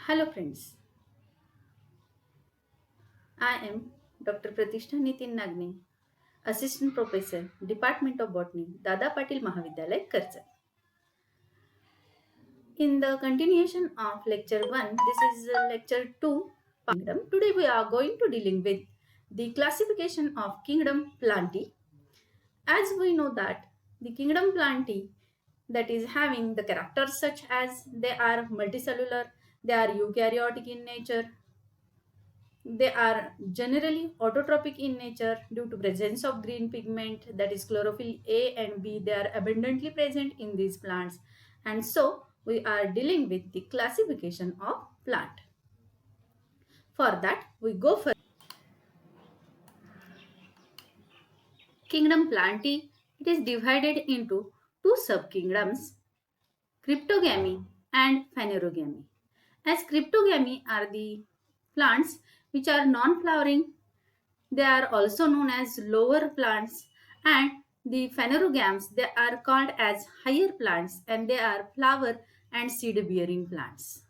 Hello friends, I am Dr. Pratishtha Nitin Nagne, Assistant Professor, Department of Botany, Dada Patil Mahavidyalay, Karchak. In the continuation of lecture 1, this is lecture 2, Kingdom. Today we are going to dealing with the classification of Kingdom Plantae. As we know that the Kingdom Plantae that is having the characters such as they are multicellular, they are eukaryotic in nature, they are generally autotrophic in nature due to presence of green pigment, that is chlorophyll A and B. They are abundantly present in these plants, and so we are dealing with the classification of plant. For that we go for kingdom Plantae. It is divided into two subkingdoms, cryptogamy and phanerogamy. As cryptogamy are the plants which are non-flowering, they are also known as lower plants, and the phanerogams they are called as higher plants, and they are flower and seed bearing plants.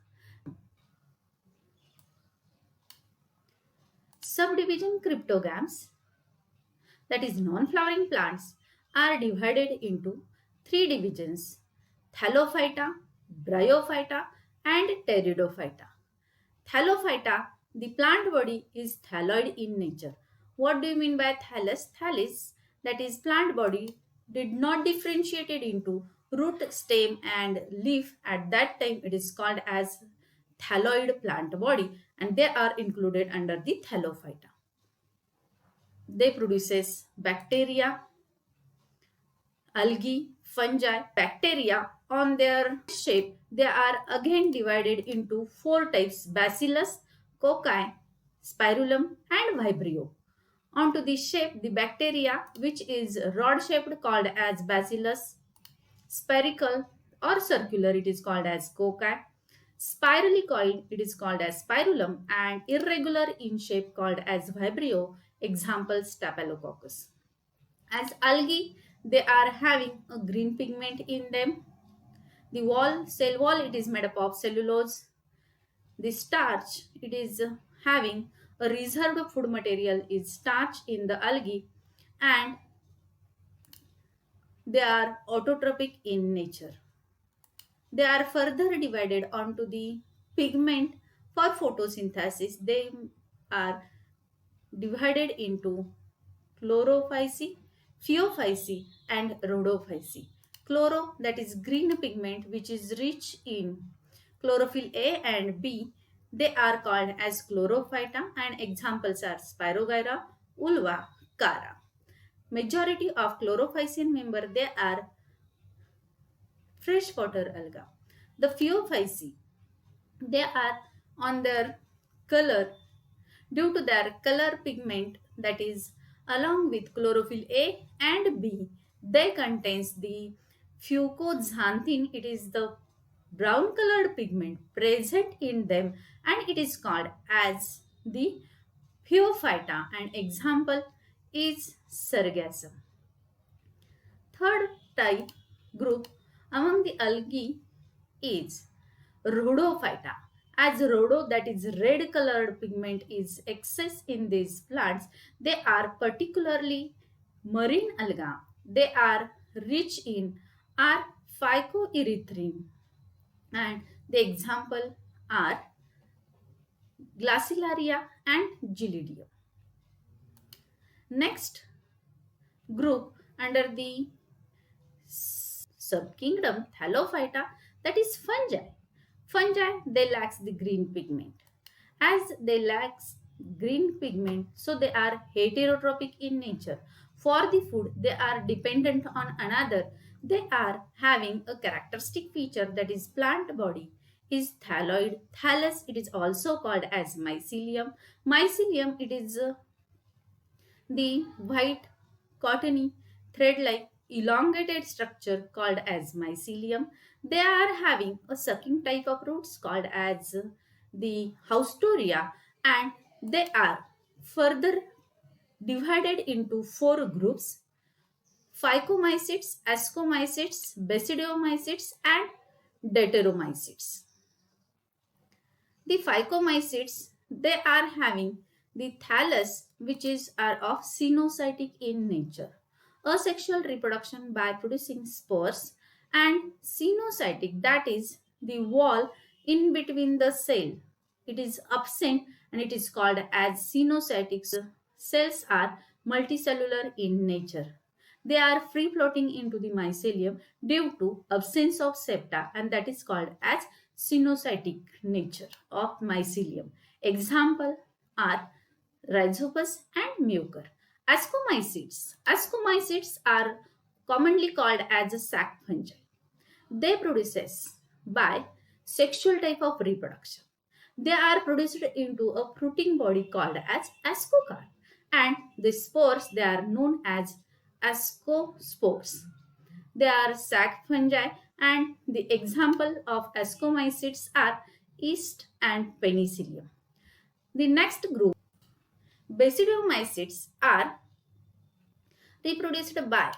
Subdivision cryptogams, that is non-flowering plants, are divided into three divisions: Thallophyta, Bryophyta and Pteridophyta. Thallophyta, the plant body is thalloid in nature. What do you mean by thallus? Thallus, that is plant body, did not differentiated into root, stem and leaf. At that time it is called as thalloid plant body, and they are included under the Thallophyta. They produces bacteria, algae, fungi. Bacteria, on their shape, they are again divided into four types: Bacillus, Cocci, Spirulum and Vibrio. Onto the shape, the bacteria which is rod shaped called as Bacillus, spherical or circular it is called as Cocci, spirally coiled it is called as Spirulum, and irregular in shape called as Vibrio. Example, Staphylococcus. As algae, they are having a green pigment in them. The cell wall, it is made up of cellulose. The starch, it is having a reserved food material is starch in the algae, and they are autotrophic in nature. They are further divided onto the pigment for photosynthesis. They are divided into chlorophysi, phaeophysi and rhodophysi. Chloro, that is green pigment which is rich in chlorophyll A and B, they are called as chlorophyta, and examples are Spirogyra, Ulva, Cara. Majority of chlorophysin member, they are freshwater alga. The phaeophysi, they are on their color due to their color pigment, that is along with chlorophyll A and B, they contains the fucoxanthin. It is the brown colored pigment present in them, and it is called as the phaeophyta, and example is sargassum. Third type group among the algae is rhodophyta. As rhodo, that is red colored pigment, is excess in these plants, they are particularly marine alga. They are rich in are phycoerythrin, and the example are Glacilaria and Gilidium. Next group under the subkingdom Thallophyta, that is fungi. Fungi, they lacks the green pigment. As they lacks green pigment, so they are heterotrophic in nature. For the food, they are dependent on another. They are having a characteristic feature, that is plant body is thalloid. Thallus, it is also called as mycelium. Mycelium, it is the white, cottony, thread-like elongated structure called as mycelium. They are having a sucking type of roots called as the haustoria, and they are further divided into four groups: phycomycetes, ascomycetes, basidiomycetes and deuteromycetes. The phycomycetes, they are having the thallus which is are of cenocytic in nature. Asexual reproduction by producing spores and cenocytic, that is the wall in between the cell. It is absent and it is called as cenocytic. Cells are multicellular in nature. They are free floating into the mycelium due to absence of septa, and that is called as cenocytic nature of mycelium. Example are Rhizopus and Mucor. Ascomycetes. Ascomycetes are commonly called as sac fungi. They produces by sexual type of reproduction. They are produced into a fruiting body called as ascocarp, and the spores they are known as ascospores. They are sac fungi, and the example of ascomycetes are yeast and penicillium. The next group, basidiomycetes, are reproduced by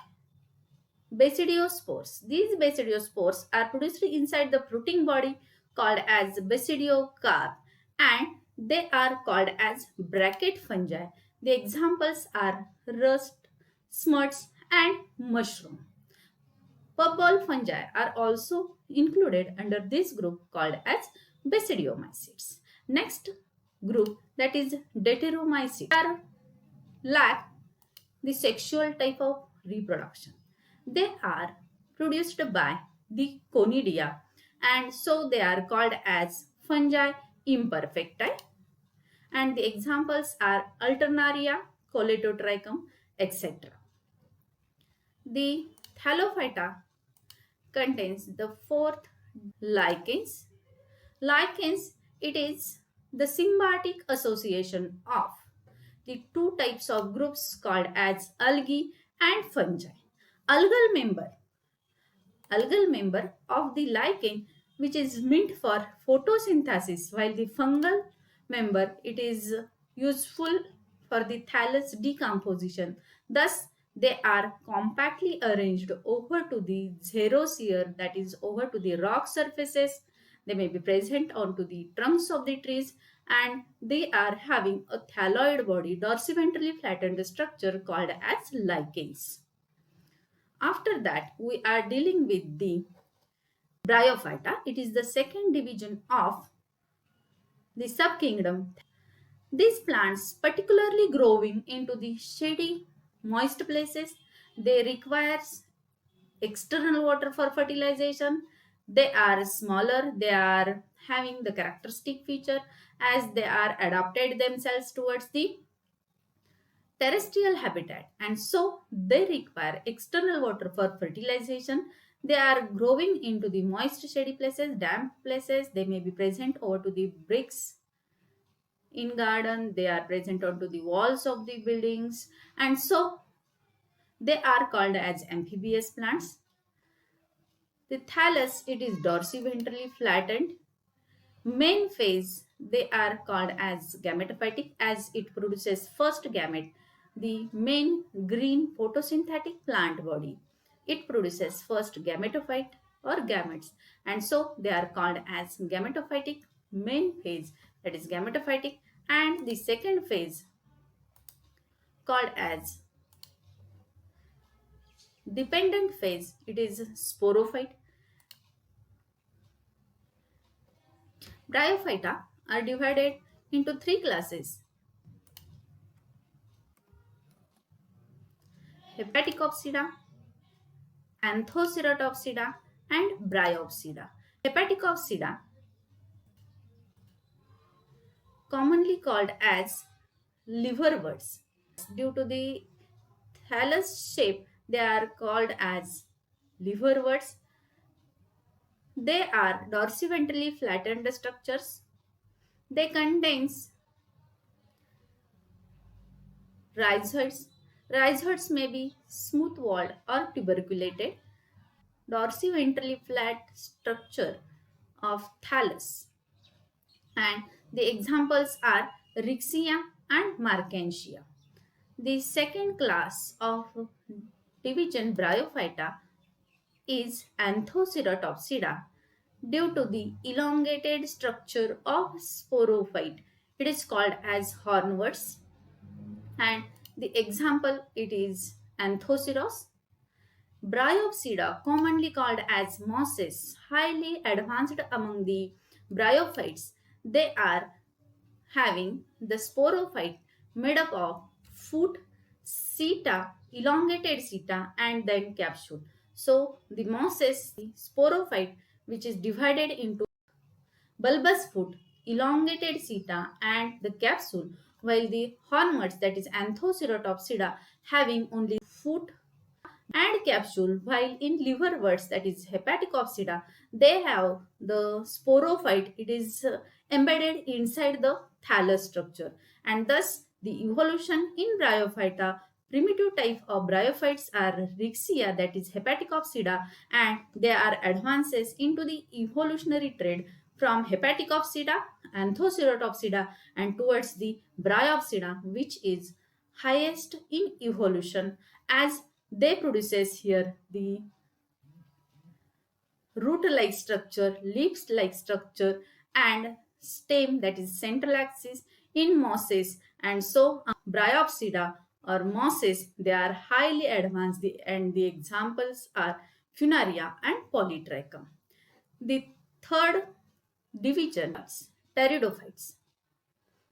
basidiospores. These basidiospores are produced inside the fruiting body called as basidiocarp, and they are called as bracket fungi. The examples are rust, smuts, and mushroom. Pubball fungi are also included under this group called as basidiomycetes. Next group, that is deuteromycetes, are lack the sexual type of reproduction. They are produced by the conidia, and so they are called as fungi imperfecti, and the examples are Alternaria, Coletotrichum, etc. The Thallophyta contains the fourth, lichens. Lichens, it is the symbiotic association of the two types of groups called as algae and fungi. Algal member, algal member of the lichen which is meant for photosynthesis, while the fungal member it is useful for the thallus decomposition. Thus, they are compactly arranged over to the xerosphere, that is over to the rock surfaces. They may be present onto the trunks of the trees, and they are having a thalloid body, dorsiventrally flattened structure called as lichens. After that, we are dealing with the Bryophyta. It is the second division of the subkingdom. These plants, particularly growing into the shady, moist places, they require external water for fertilization. They are smaller, they are having the characteristic feature as they are adapted themselves towards the terrestrial habitat, and so they require external water for fertilization. They are growing into the moist shady places, damp places. They may be present over to the bricks in garden. They are present onto the walls of the buildings, and so they are called as amphibious plants. The thallus, it is dorsiventrally flattened. Main phase, they are called as gametophytic as it produces first gamete, the main green photosynthetic plant body. It produces first gametophyte or gametes, and so they are called as gametophytic main phase, that is gametophytic, and the second phase called as dependent phase, it is sporophyte. Bryophyta are divided into three classes: Hepaticopsida, Anthoceratopsida, and Bryopsida. Hepaticopsida, commonly called as liverworts, due to the thallus shape, they are called as liverworts. They are dorsiventrally flattened structures. They contains rhizoids. Rhizoids may be smooth-walled or tuberculated. Dorsiventrally flat structure of thallus, and the examples are Rixia and Markensia. The second class of division Bryophyta is Anthoceratopsida. due to the elongated structure of sporophyte. It is called as hornworts, and the example it is Anthoceros. Bryopsida, commonly called as mosses, highly advanced among the bryophytes. They are having the sporophyte made up of foot, seta, elongated seta, and then capsule. So the mosses, the sporophyte, which is divided into bulbous foot, elongated seta, and the capsule, while the hornworts, that is Anthoceratopsida, having only foot and capsule, while in liverworts, that is Hepaticopsida, they have the sporophyte. It is embedded inside the thallus structure, and thus the evolution in Bryophyta. Primitive type of bryophytes are Rixia, that is Hepaticopsida, and they are advances into the evolutionary trend from Hepaticopsida, Anthoceratopsida, and towards the Bryopsida, which is highest in evolution, as they produces here the root-like structure, leaves-like structure, and stem, that is central axis in mosses. And so Bryopsida or mosses, they are highly advanced, and the examples are Funaria and Polytrichum. The third division, pteridophytes.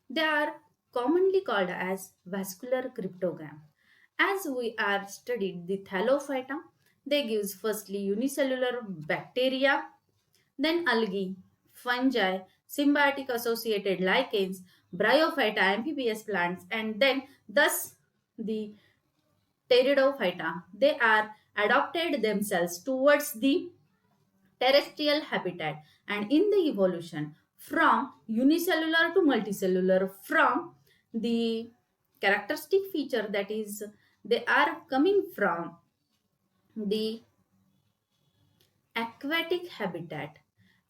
They are commonly called as vascular cryptogram. As we are studied the Thallophyta, they gives firstly unicellular bacteria, then algae, fungi, symbiotic associated lichens, bryophyta, amphibious plants, and then thus the pteridophyta. They are adapted themselves towards the terrestrial habitat, and in the evolution from unicellular to multicellular, from the characteristic feature, that is they are coming from the aquatic habitat,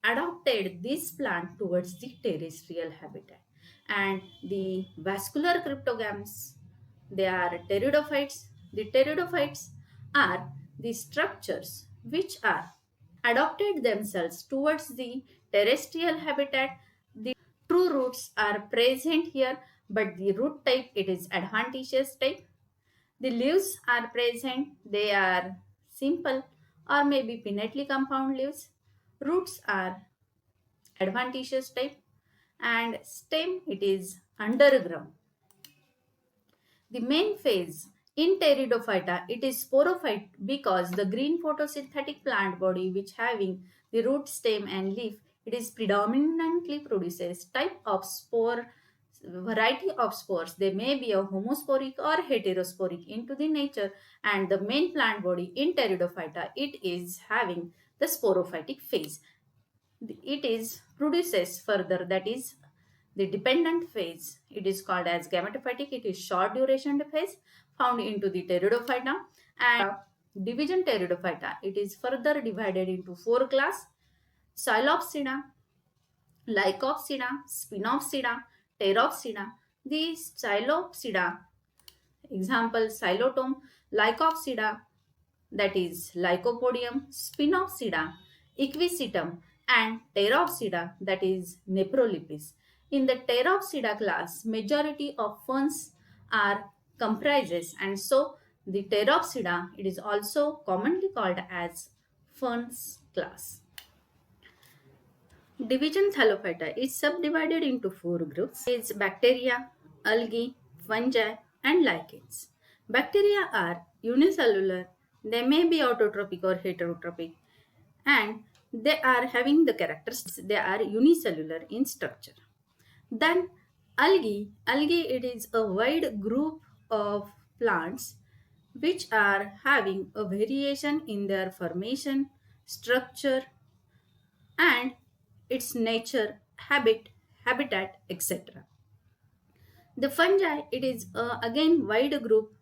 adapted this plant towards the terrestrial habitat. And the vascular cryptogams, they are pteridophytes. The pteridophytes are the structures which are adapted themselves towards the terrestrial habitat. The true roots are present here, but the root type, it is adventitious type. The leaves are present, they are simple or maybe pinnately compound leaves. Roots are adventitious type, and stem, it is underground. The main phase in Pteridophyta, it is sporophyte, because the green photosynthetic plant body which having the root, stem and leaf, it is predominantly produces type of spore, variety of spores. They may be a homosporic or heterosporic into the nature, and the main plant body in Pteridophyta, it is having the sporophytic phase. It is produces further, that is the dependent phase. It is called as gametophytic. It is short duration phase found into the pteridophyta. And division pteridophyta, it is further divided into four class: Psilopsida, Lycopsida, Spinopsida, Pteropsida. The Psilopsida, example Xylotome, Lycopsida, that is Lycopodium, Spinopsida, Equisetum, and Pteropsida, that is Nephrolepis. In the Pteropsida class, majority of ferns are comprises, and so the Pteropsida, it is also commonly called as ferns class. Division Thallophyta is subdivided into four groups: is bacteria, algae, fungi, and lichens. Bacteria are unicellular, they may be autotrophic or heterotrophic, and they are having the characteristics, they are unicellular in structure. Then algae, it is a wide group of plants which are having a variation in their formation, structure, and its nature, habitat, etc. The fungi, it is again wide group.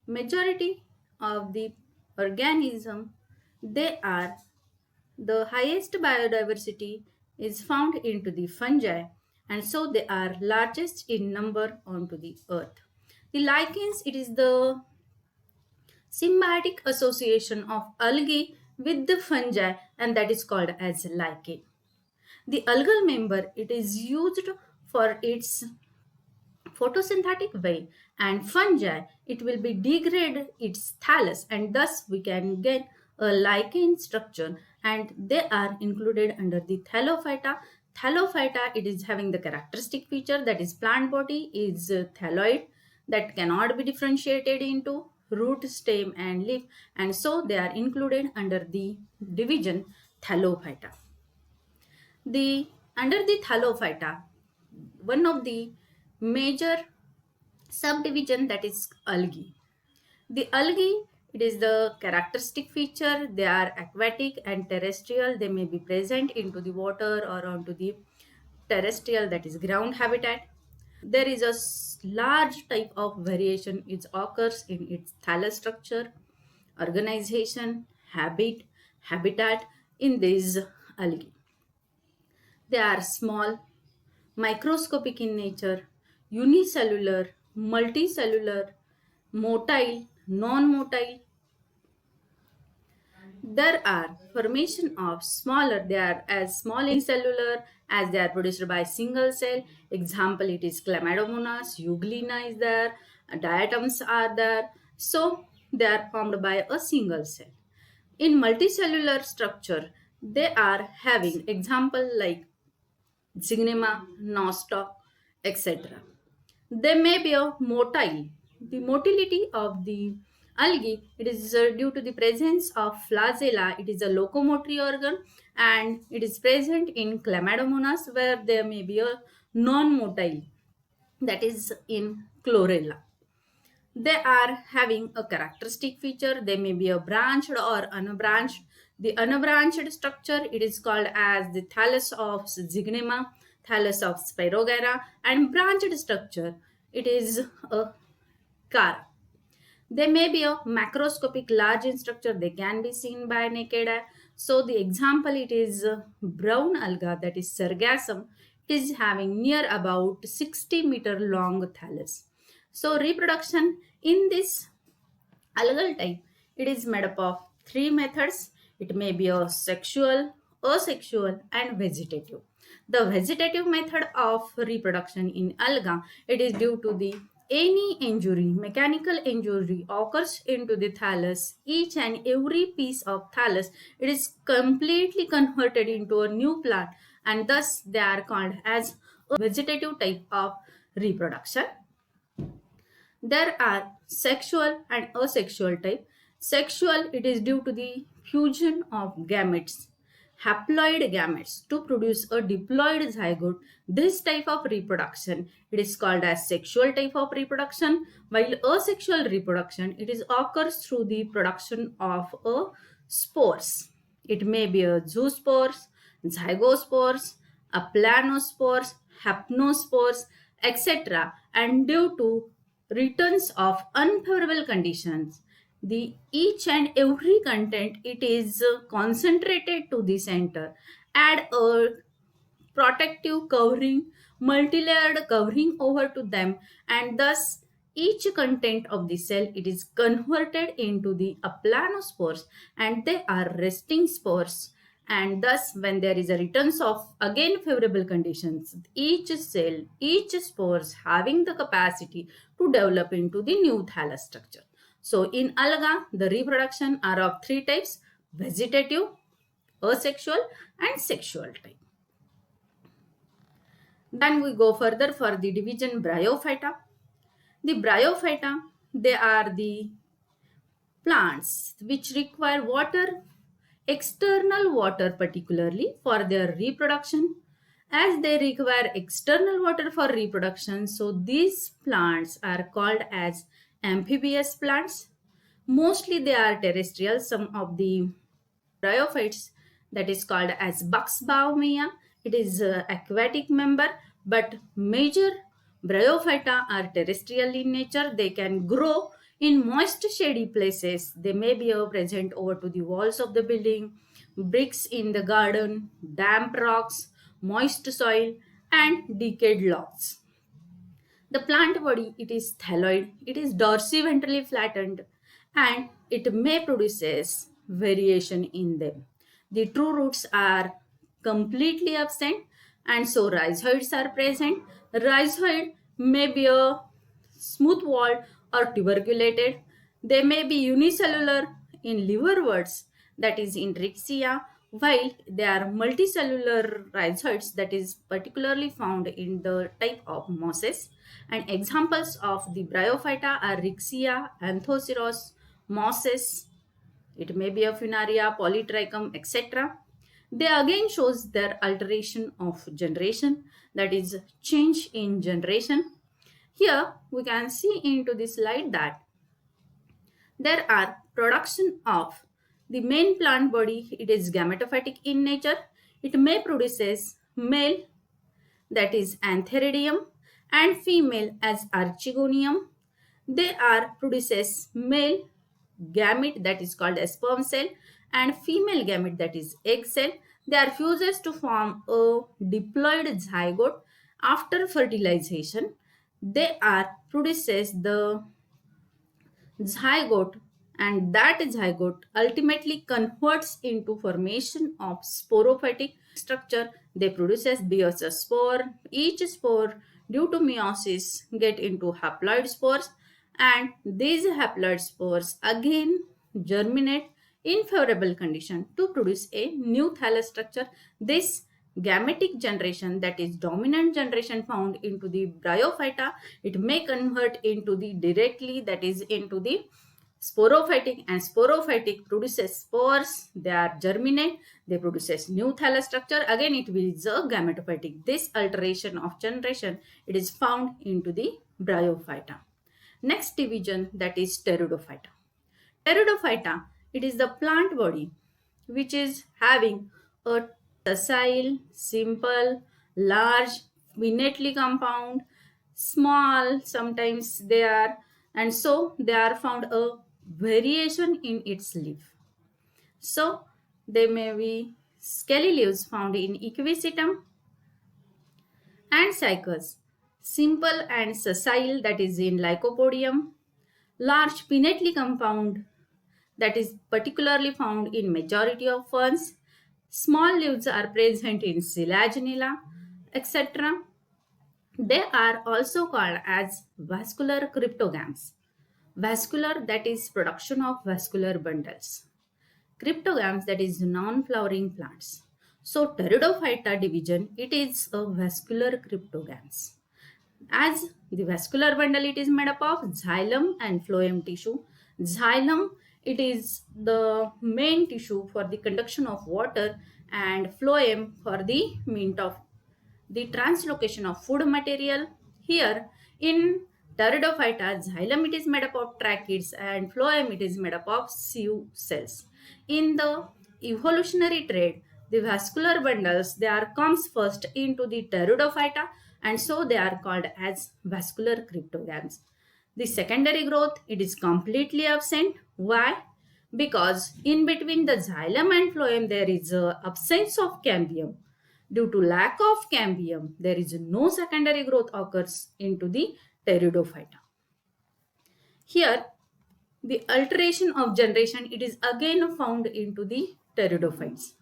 Majority of the organism, they are the highest biodiversity is found into the fungi, and so they are largest in number onto the earth. The lichens, it is the symbiotic association of algae with the fungi, and that is called as lichen. The algal member, it is used for its photosynthetic way, and fungi, it will be degrade its thallus, and thus we can get a lichen structure, and they are included under the thallophyta. Thallophyta, it is having the characteristic feature that is plant body is thalloid, that cannot be differentiated into root, stem and leaf, and so they are included under the division thallophyta. The under the thallophyta, one of the major subdivision, that is algae. The algae, it is the characteristic feature. They are aquatic and terrestrial. They may be present into the water or onto the terrestrial, that is ground habitat. There is a large type of variation which occurs in its thallus structure, organization, habitat in these algae. They are small, microscopic in nature, unicellular, multicellular, motile, non-motile. There are formation of smaller, they are as small in cellular as they are produced by single cell. Example, it is Chlamydomonas, Euglena is there, diatoms are there. So they are formed by a single cell. In multicellular structure, they are having example like Zygnema, nostoc, etc. They may be a motile. The motility of the algae, it is due to the presence of flagella. It is a locomotory organ, and it is present in Chlamydomonas, where there may be a non-motile, that is in chlorella. They are having a characteristic feature. They may be a branched or unbranched. The unbranched structure, it is called as the thallus of Zygnema, thallus of Spirogyra, and branched structure, it is a cara. They may be a macroscopic large in structure. They can be seen by naked eye. So the example, it is brown alga, that is Sargassum. It is having near about 60-meter long thallus. So reproduction in this algal type, it is made up of three methods. It may be a sexual, asexual and vegetative. The vegetative method of reproduction in alga, it is due to the any injury, mechanical injury occurs into the thallus. Each and every piece of thallus, it is completely converted into a new plant, and thus they are called as a vegetative type of reproduction. There are sexual and asexual type. Sexual, it is due to the fusion of gametes, haploid gametes, to produce a diploid zygote. This type of reproduction, it is called as sexual type of reproduction, while asexual reproduction, it is occurs through the production of a spores. It may be a zoospores, zygospores, a planospores, hapnospores, etc. And due to returns of unfavorable conditions, the each and every content, it is concentrated to the center, add a protective covering, multi-layered covering over to them, and thus each content of the cell, it is converted into the aplanospores, and they are resting spores. And thus when there is a returns of again favorable conditions, each cell, each spores having the capacity to develop into the new thallus structure. So in alga, the reproduction are of three types: vegetative, asexual and sexual type. Then we go further for the division bryophyta. The bryophyta, they are the plants which require water, external water particularly for their reproduction. As they require external water for reproduction, so these plants are called as amphibious plants. Mostly they are terrestrial. Some of the bryophytes, that is called as Buxbaumia, it is aquatic member, but major bryophyta are terrestrial in nature. They can grow in moist shady places. They may be present over to the walls of the building, bricks in the garden, damp rocks, moist soil and decayed logs. The plant body, it is thalloid, it is dorsiventrally flattened, and it may produces variation in them. The true roots are completely absent, and so rhizoids are present. Rhizoid may be a smooth walled or tuberculated. They may be unicellular in liverworts, that is in Rixia, while they are multicellular rhizoids, that is particularly found in the type of mosses. And examples of the bryophyta are Rixia, Anthoceros, mosses, it may be a funaria, polytrichum, etc. They again shows their alteration of generation, that is change in generation. Here we can see into this slide that there are production of the main plant body. It is gametophytic in nature. It may produces male, that is antheridium, and female as archegonium. They are produces male gamete, that is called as sperm cell, and female gamete, that is egg cell. They are fuses to form a diploid zygote. After fertilization, they are produces the zygote, and that zygote ultimately converts into formation of sporophytic structure. They produces spore. Each spore, due to meiosis, get into haploid spores, and these haploid spores again germinate in favorable condition to produce a new thallus structure. This gametic generation, that is dominant generation found into the bryophyta, it may convert into the directly, that is into the sporophytic, and sporophytic produces spores. They are germinate, they produces new thallus structure, again it is a gametophytic. This alteration of generation, it is found into the bryophyta. Next division, that is pteridophyta. Pteridophyta, it is the plant body which is having a sessile, simple, large, finitely compound, small, sometimes they are, and so they are found a variation in its leaf. So there may be scaly leaves found in Equisetum and cycas, simple and sessile, that is in Lycopodium, large pinnately compound, that is particularly found in majority of ferns. Small leaves are present in Selaginella, etc. They are also called as vascular cryptogams. Vascular, that is production of vascular bundles. Cryptogams, that is non-flowering plants. So Pteridophyta division, it is a vascular cryptogams. As the vascular bundle, it is made up of xylem and phloem tissue. Xylem, it is the main tissue for the conduction of water, and phloem for the mint of the translocation of food material. Here in Pteridophyta, xylem it is made up of tracheids and phloem it is made up of sieve cells. In the evolutionary trade, the vascular bundles, they are comes first into the Pteridophyta, and so they are called as vascular cryptogams. The secondary growth, it is completely absent. Why? Because in between the xylem and phloem there is a absence of cambium. Due to lack of cambium, there is no secondary growth occurs into the Pteridophyta. Here, the alteration of generation, it is again found into the pteridophytes.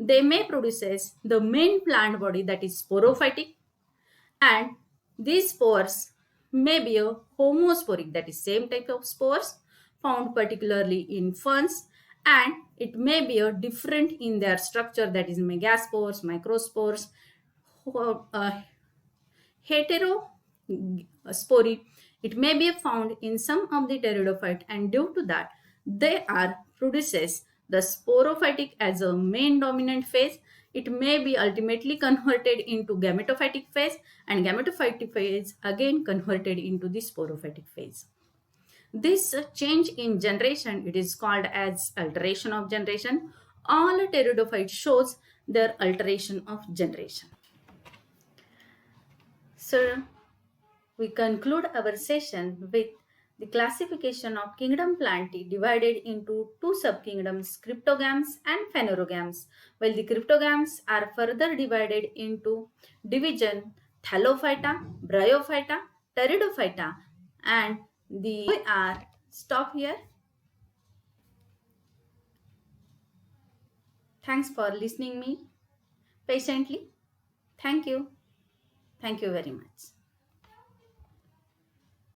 They may produce the main plant body, that is sporophytic, and these spores may be a homosporic, that is same type of spores found particularly in ferns, and it may be a different in their structure, that is megaspores, microspores, heterospori. It may be found in some of the pteridophyte, and due to that they are produces the sporophytic as a main dominant phase. It may be ultimately converted into gametophytic phase, and gametophytic phase again converted into the sporophytic phase. This change in generation, it is called as alteration of generation. All pteridophytes shows their alteration of generation. So we conclude our session with the classification of kingdom Plantae divided into two subkingdoms, cryptogams and phanerogams, while the cryptogams are further divided into division Thallophyta, Bryophyta, Pteridophyta, and the we are stop here. Thanks for listening me patiently. Thank you. Thank you very much.